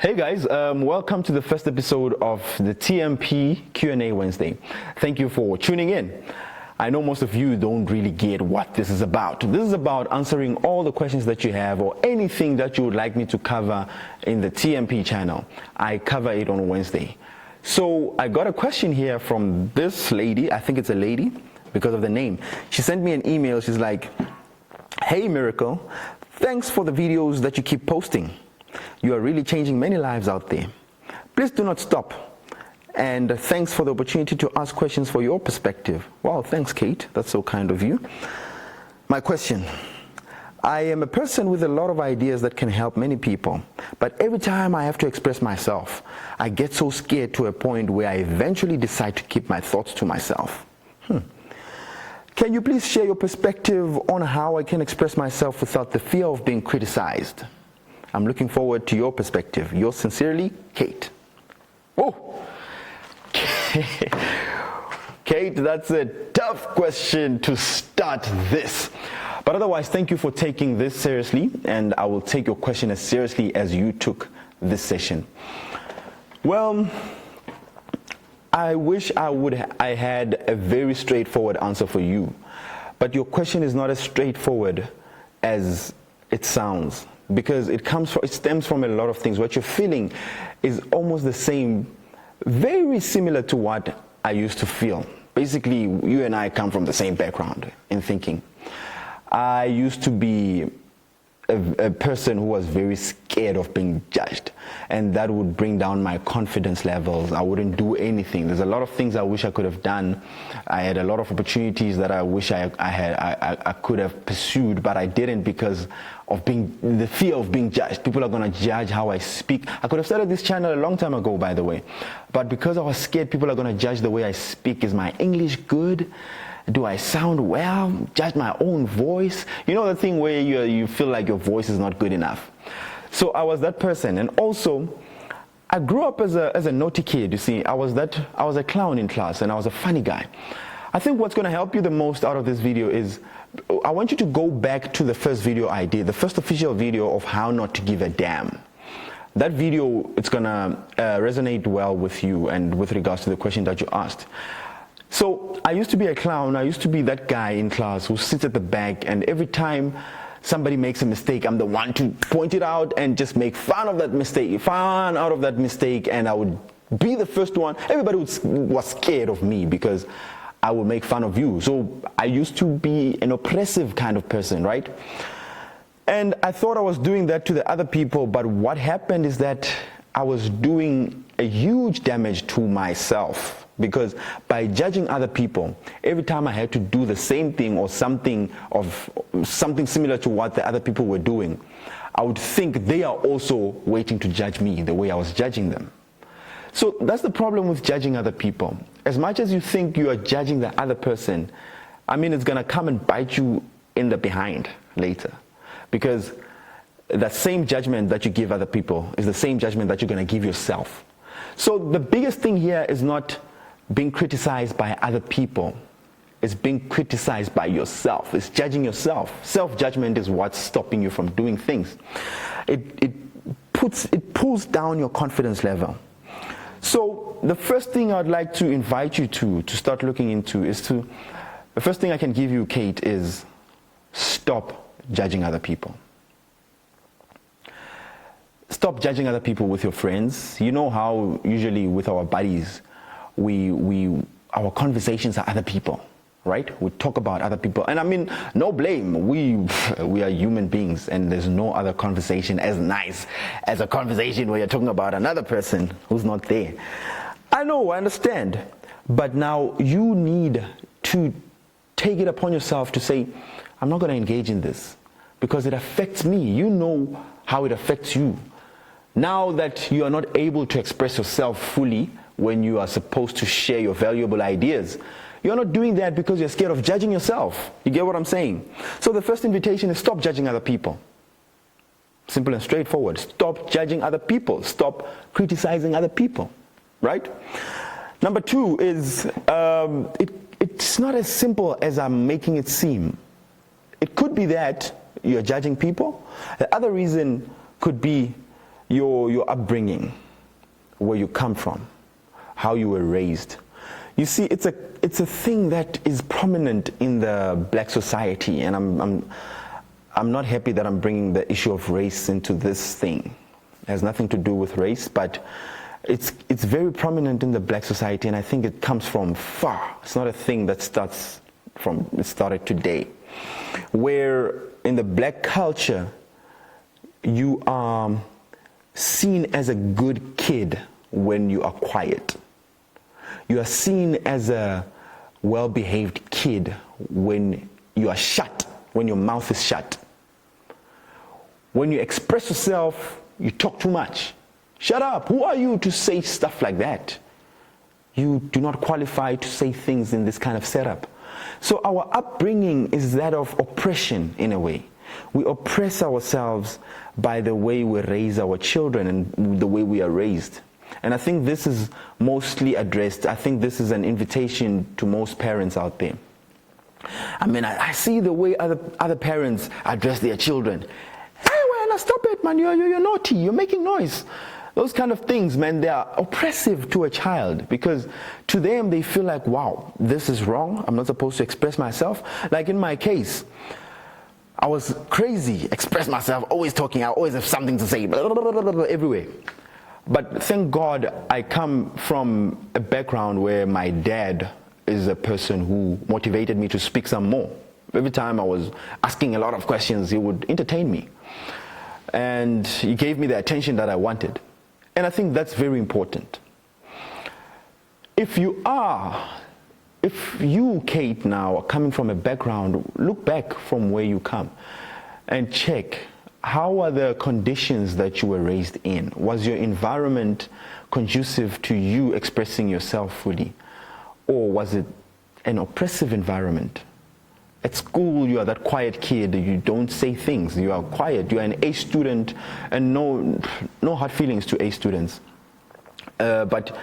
Hey guys, welcome to the first episode of the TMP Q&A Wednesday. Thank you for tuning in. I know most of you don't really get what this is about. This is about answering all the questions that you have or anything that you would like me to cover in the TMP channel. I cover it on Wednesday. So I got a question here from this lady. I think it's a lady because of the name. She sent me an email. She's like, "Hey Miracle, thanks for the videos that you keep posting. You are really changing many lives out there. Please do not stop. And thanks for the opportunity to ask questions for your perspective." Wow, thanks, Kate. That's so kind of you. My question: I am a person with a lot of ideas that can help many people, but every time I have to express myself, I get so scared to a point where I eventually decide to keep my thoughts to myself. Can you please share your perspective on how I can express myself without the fear of being criticized? I'm looking forward to your perspective. Yours sincerely, Kate. Oh, Kate, that's a tough question to start this. But otherwise, thank you for taking this seriously, and I will take your question as seriously as you took this session. Well, I wish I had a very straightforward answer for you, but your question is not as straightforward as it sounds, because it stems from a lot of things. What you're feeling is almost the same, very similar to what I used to feel. Basically, you and I come from the same background in thinking. I used to be a person who was very scared of being judged, and that would bring down my confidence levels. I wouldn't do anything. There's a lot of things I wish I could have done. I had a lot of opportunities that I wish I could have pursued, but I didn't because of the fear of being judged. People are going to judge how I speak. I could have started this channel a long time ago, by the way, but because I was scared people are going to judge the way I speak. Is my English good? Do I sound well? Judge my own voice? You know the thing where you feel like your voice is not good enough. So I was that person. And also, I grew up as a naughty kid. You see, I was a clown in class, and I was a funny guy. I think what's going to help you the most out of this video is I want you to go back to the first video I did, the first official video of how not to give a damn. That video, it's going to resonate well with you and with regards to the question that you asked. So I used to be a clown. I used to be that guy in class who sits at the back, and every time somebody makes a mistake, I'm the one to point it out and just make fun of that mistake, and I would be the first one. Everybody was scared of me because I would make fun of you. So I used to be an oppressive kind of person, right? And I thought I was doing that to the other people, but what happened is that I was doing a huge damage to myself. Because by judging other people, every time I had to do the same thing or something similar to what the other people were doing, I would think they are also waiting to judge me the way I was judging them. So that's the problem with judging other people. As much as you think you are judging the other person, I mean, it's going to come and bite you in the behind later. Because that same judgment that you give other people is the same judgment that you're going to give yourself. So the biggest thing here is not being criticized by other people. It's being criticized by yourself. It's judging yourself. Self-judgment is what's stopping you from doing things. It pulls down your confidence level. So the first thing I'd like to invite you to start looking into the first thing I can give you, Kate, is stop judging other people. Stop judging other people with your friends. You know how usually with our buddies, our conversations are other people, right? We talk about other people, and I mean, no blame. We are human beings, and there's no other conversation as nice as a conversation where you're talking about another person who's not there. I know, I understand, but now you need to take it upon yourself to say, I'm not going to engage in this because it affects me. You know how it affects you. Now that you are not able to express yourself fully when you are supposed to share your valuable ideas, you're not doing that because you're scared of judging yourself. You get what I'm saying? So the first invitation is stop judging other people. Simple and straightforward. Stop judging other people. Stop criticizing other people, right? Number two is it's not as simple as I'm making it seem. It could be that you're judging people. The other reason could be your upbringing, where you come from, how you were raised. You see, it's a thing that is prominent in the black society, and I'm not happy that I'm bringing the issue of race into this thing. It has nothing to do with race, but it's very prominent in the black society, and I think it comes from far. It's not a thing that it started today. Where in the black culture, you are seen as a good kid when you are quiet. You are seen as a well-behaved kid when you are shut, when your mouth is shut. When you express yourself, you talk too much. Shut up. Who are you to say stuff like that? You do not qualify to say things in this kind of setup. So our upbringing is that of oppression in a way. We oppress ourselves by the way we raise our children and the way we are raised. And I think this is mostly addressed. I think this is an invitation to most parents out there. I mean, I see the way other parents address their children. Hey, well, stop it, man. You're naughty. You're making noise. Those kind of things, man, they are oppressive to a child, because to them they feel like, wow, this is wrong. I'm not supposed to express myself. Like in my case, I was crazy, express myself, always talking. I always have something to say, blah, blah, blah, blah, blah, everywhere. But thank God I come from a background where my dad is a person who motivated me to speak some more. Every time I was asking a lot of questions, he would entertain me. And he gave me the attention that I wanted. And I think that's very important. If you, Kate, now are coming from a background, look back from where you come and check, how are the conditions that you were raised in? Was your environment conducive to you expressing yourself fully? Or was it an oppressive environment? At school, you are that quiet kid, you don't say things, you are quiet, you are an A student, and no hard feelings to A students. But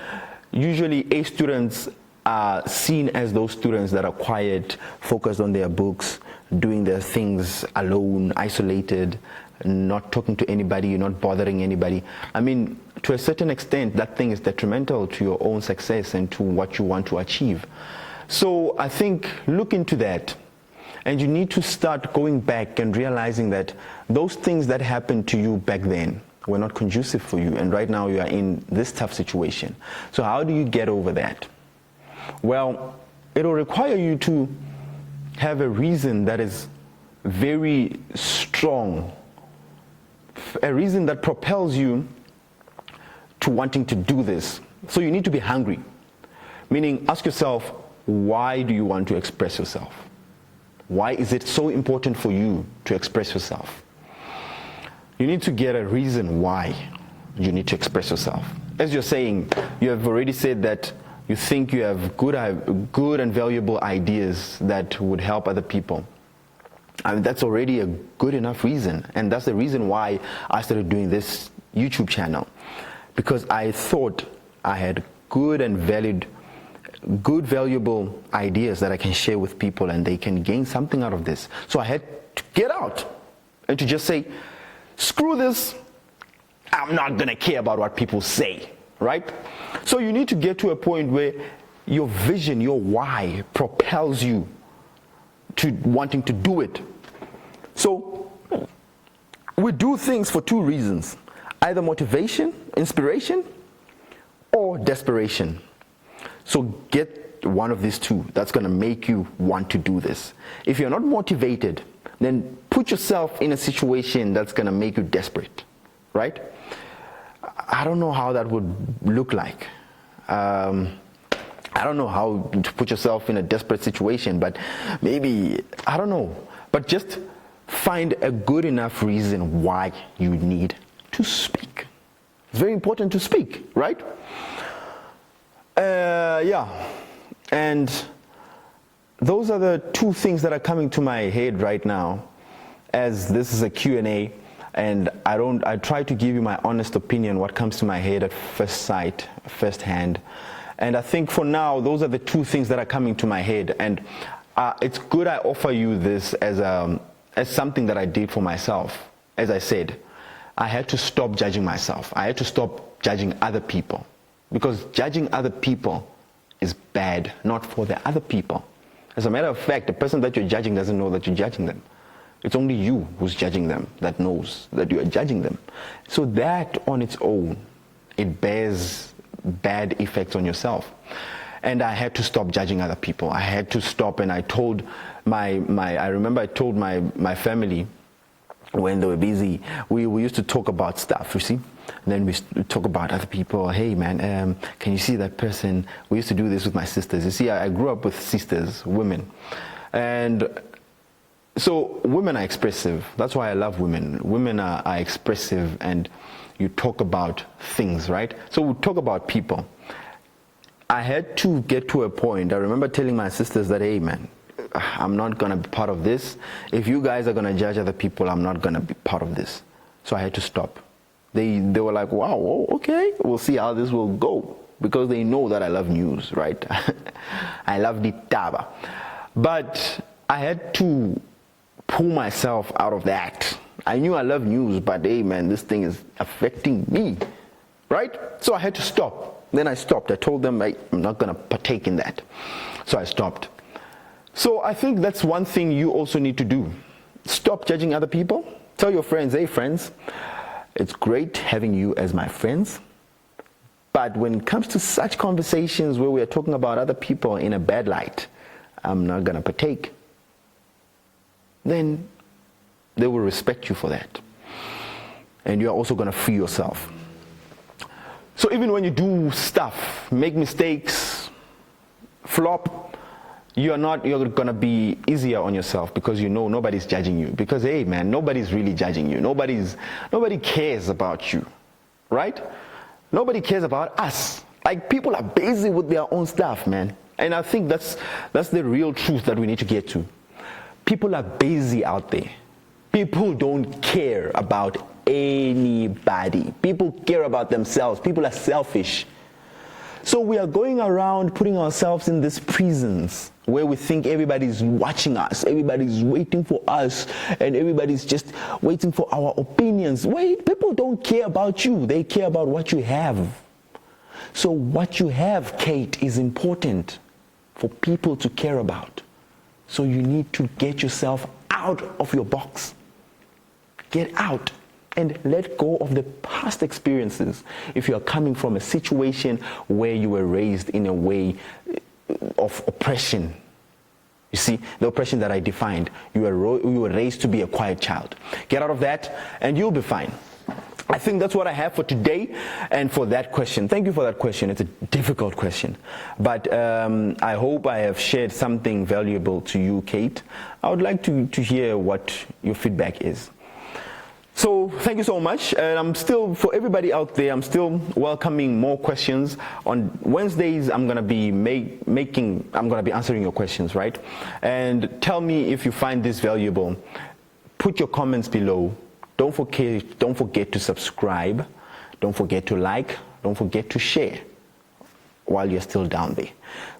usually A students are seen as those students that are quiet, focused on their books, doing their things alone, isolated, not talking to anybody, you're not bothering anybody. I mean, to a certain extent, that thing is detrimental to your own success and to what you want to achieve. So I think look into that. And you need to start going back and realizing that those things that happened to you back then were not conducive for you. And right now you are in this tough situation. So how do you get over that? Well, it will require you to have a reason that is very strong, a reason that propels you to wanting to do this. So you need to be hungry, meaning ask yourself, why do you want to express yourself? Why is it so important for you to express yourself? You need to get a reason why you need to express yourself. As you're saying, you have already said that you think you have good and valuable ideas that would help other people. I mean, that's already a good enough reason. And that's the reason why I started doing this YouTube channel. Because I thought I had good, valuable ideas that I can share with people and they can gain something out of this. So I had to get out and to just say, screw this, I'm not gonna care about what people say, right? So you need to get to a point where your vision, your why propels you to wanting to do it. So we do things for two reasons, either motivation, inspiration, or desperation. So get one of these two. That's going to make you want to do this. If you're not motivated, then put yourself in a situation that's going to make you desperate, right? I don't know how that would look like. I don't know how to put yourself in a desperate situation, but maybe, I don't know. But just find a good enough reason why you need to speak. It's very important to speak, right? Yeah, and those are the two things that are coming to my head right now, as this is a Q&A, and I try to give you my honest opinion, what comes to my head at first sight, first hand. And I think for now, those are the two things that are coming to my head, and it's good I offer you this as something that I did for myself. As I said, I had to stop judging myself. I had to stop judging other people, because judging other people is bad, not for the other people. As a matter of fact, the person that you're judging doesn't know that you're judging them. It's only you who's judging them that knows that you are judging them. So that on its own, it bears bad effects on yourself. And I had to stop judging other people. I had to stop, and I told I remember I told my family when they were busy, we used to talk about stuff, you see. And then we talk about other people. Hey man, can you see that person? We used to do this with my sisters. You see, I grew up with sisters, women. And so women are expressive. That's why I love women. Women are expressive, and you talk about things, right? So we talk about people. I had to get to a point. I remember telling my sisters that, hey man, I'm not going to be part of this. If you guys are going to judge other people, I'm not going to be part of this. So I had to stop. They were like, wow, okay, we'll see how this will go. Because they know that I love news, right? I love the taba. But I had to pull myself out of that. I knew I love news, but hey man, this thing is affecting me, right? So I had to stop. Then I stopped. I told them, hey, I'm not going to partake in that. So I stopped. So I think that's one thing you also need to do. Stop judging other people. Tell your friends, hey friends, it's great having you as my friends. But when it comes to such conversations where we are talking about other people in a bad light, I'm not going to partake. Then they will respect you for that. And you're also going to free yourself. So even when you do stuff, make mistakes, flop, you're going to be easier on yourself, because you know nobody's judging you. Because hey man, nobody's really judging you. Nobody cares about you, right? Nobody cares about us. Like, people are busy with their own stuff, man. And I think that's the real truth that we need to get to. People are busy out there. People don't care about anybody. People care about themselves. People are selfish. So we are going around putting ourselves in these prisons where we think everybody's watching us, everybody's waiting for us, and everybody's just waiting for our opinions. Wait, people don't care about you. They care about what you have. So what you have, Kate, is important for people to care about. So you need to get yourself out of your box. Get out and let go of the past experiences. If you are coming from a situation where you were raised in a way of oppression, you see, the oppression that I defined, you were raised to be a quiet child. Get out of that and you'll be fine. I think that's what I have for today and for that question. Thank you for that question. It's a difficult question. But I hope I have shared something valuable to you, Kate. I would like to hear what your feedback is. So thank you so much. And I'm still, for everybody out there, I'm still welcoming more questions. On Wednesdays, I'm going to be answering your questions, right? And tell me if you find this valuable. Put your comments below. Don't forget to subscribe. Don't forget to like. Don't forget to share while you're still down there.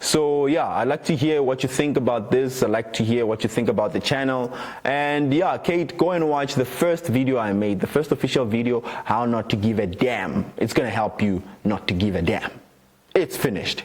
So yeah, I'd like to hear what you think about this. I'd like to hear what you think about the channel. And yeah, Kate, go and watch the first video I made, the first official video, how not to give a damn. It's going to help you not to give a damn. It's finished.